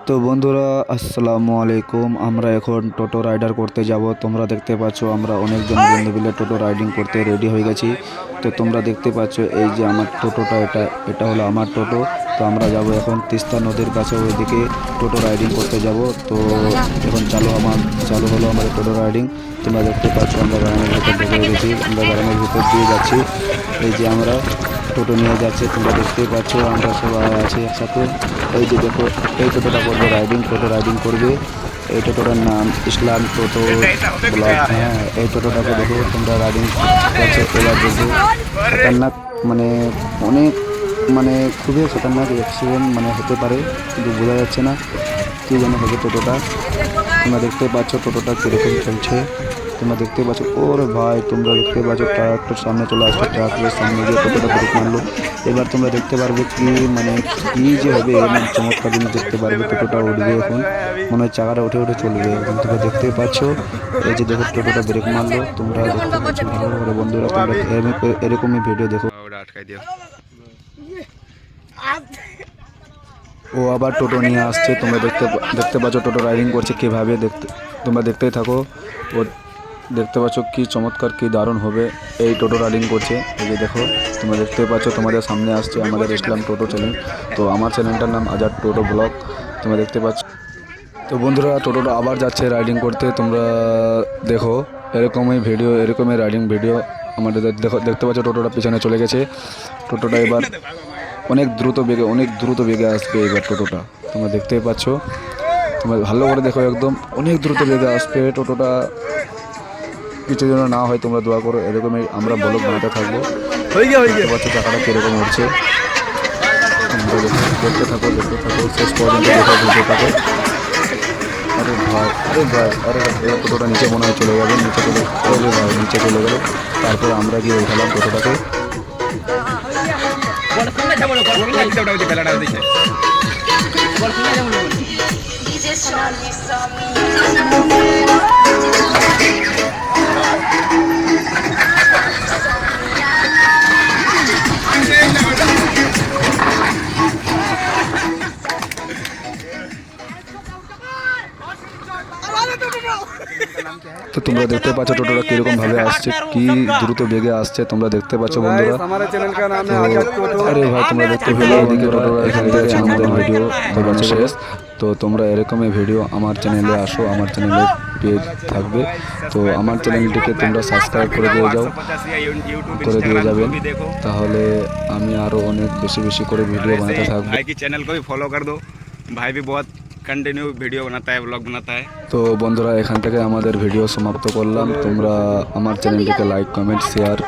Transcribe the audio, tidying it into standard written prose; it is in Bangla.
তো বন্ধুরা আসসালামু আলাইকুম। আমরা এখন টোটো রাইডার করতে যাব। তোমরা দেখতে পাচ্ছ আমরা অনেকজন বন্ধু মিলে টোটো রাইডিং করতে রেডি হয়ে গেছি। তো তোমরা দেখতে পাচ্ছ এই যে আমার টোটোটা, এটা হলো আমার টোটো। তো আমরা যাব এখন তিস্তা নদীর কাছে, ওইদিকে টোটো রাইডিং করতে যাব। তো এখন চালু হলো আমাদের টোটো রাইডিং। তোমরা দেখতে পাচ্ছ আমরা গ্রামের ভিতর ঢুকে গেছি, আমরা গ্রামের ভিতর দিয়ে যাচ্ছি। এই যে আমরা টোটো নিয়ে যাচ্ছে, তোমরা দেখতেই পাচ্ছ আমরা সবাই আছি একসাথে। এই যে দেখো, এই টোটোটা করবে রাইডিং, টোটো রাইডিং করবে। এই টোটোটার নাম ইসলাম টোটো ব্লক। হ্যাঁ, এই টোটোটাকে দেখো তোমরা রাইডিং করছে। এবার দেখো খতরনাক, মানে অনেক, মানে খুবই খতরনাক অ্যাক্সিডেন্ট মানে হতে পারে, কিন্তু বোঝা যাচ্ছে না কী যেন হবে টোটোটা। তোমরা দেখতে পাচ্ছ টোটোটা কীরকম চলছে। তোমরা দেখতে পাচ্ছ, ওরে ভাই তোমরা দেখতে পাচ্ছ ট্রাক্টর সামনে চলে আসছে, ট্রাক্টরের সামনে গিয়ে টোটোটা ব্রেক মারলো। এবার তোমরা দেখতে পারবে কি, মানে কি যে হবে, এমন চমৎকার জিনিস দেখতে পারবে। টোটোটা উঠবে এখন, মনে হয় চাকাটা উঠে উঠে চলবে এখন। তোমরা দেখতে পাচ্ছ এই যে দেখো টোটোটা ব্রেক মারলো। তোমরা দেখতে পাচ্ছ ভালো করে বন্ধুরা, তোমরা এরকমই ভিডিও দেখো। ও আবার টোটো নিয়ে আসছে, তোমরা দেখতে পাচ্ছ টোটো রাইডিং করছে কীভাবে। তোমরা দেখতেই থাকো। ও দেখতে পাচ্ছ কি চমৎকার, কি দারুণ হবে এই টোটো রাইডিং করছে। এই যে দেখো তোমরা দেখতে পাচ্ছ, তোমাদের সামনে আসছে আমাদের ইসলাম টোটো চ্যানেল। তো আমার চ্যানেলটার নাম আজাদ টোটো ব্লগ, তোমরা দেখতে পাচ্ছ। তো বন্ধুরা টোটোটা আবার যাচ্ছে রাইডিং করতে, তোমরা দেখো এরকমই রাইডিং ভিডিও আমাদের দেখতে পাচ্ছ। টোটোটা পিছনে চলে গেছে। টোটোটা এবার অনেক দ্রুত বেগে আসবে এবার টোটোটা, তোমরা দেখতেই পাচ্ছ। তোমরা ভালো করে দেখো, একদম অনেক দ্রুত বেগে আসবে টোটোটা। কিছু যেন না হয় তোমরা দোয়া করো, এরকমই আমরা ব্লগ বানাতে থাকবো। দেখতে পাচ্ছ টাকাটা কীরকম উঠছে। তোমরা দেখতে থাকো শেষ পর্যন্ত দেখো ভিডিওটাকে। এবার টোটোটা নিচে মনে হয় চলে যাবে, নিচে চলে গেলো। তারপর আমরা গিয়ে উঠালাম টোটোটাকে। তো তোমরা দেখতে পাচ্ছ টোটোটা কিরকম ভাবে আসছে, কি দ্রুত বেগে আসছে, তোমরা দেখতে পাচ্ছ বন্ধুরা। আরে ভাই তোমরা দেখতে পেলে এদিকে টোটোটা এখান থেকে আমাদের ভিডিও শেষ। তো তোমরা এরকমই ভিডিও আমার চ্যানেলে আসো, আমার চ্যানেলে পেজ থাকবে। তো আমার চ্যানেলটিকে তোমরা সাবস্ক্রাইব করে দিয়ে যাবেন, তাহলে আমি আরও অনেক বেশি করে ভিডিও বানাতে থাকবো। भाई की चैनल को भी फॉलो कर दो, भाई भी बहुत कंटिन्यू वीडियो बनाता है, ब्लॉग बनाता है। তো বন্ধুরা এখান থেকে আমাদের ভিডিও সমাপ্ত করলাম। তোমরা আমার চ্যানেলটিকে লাইক, কমেন্ট, শেয়ার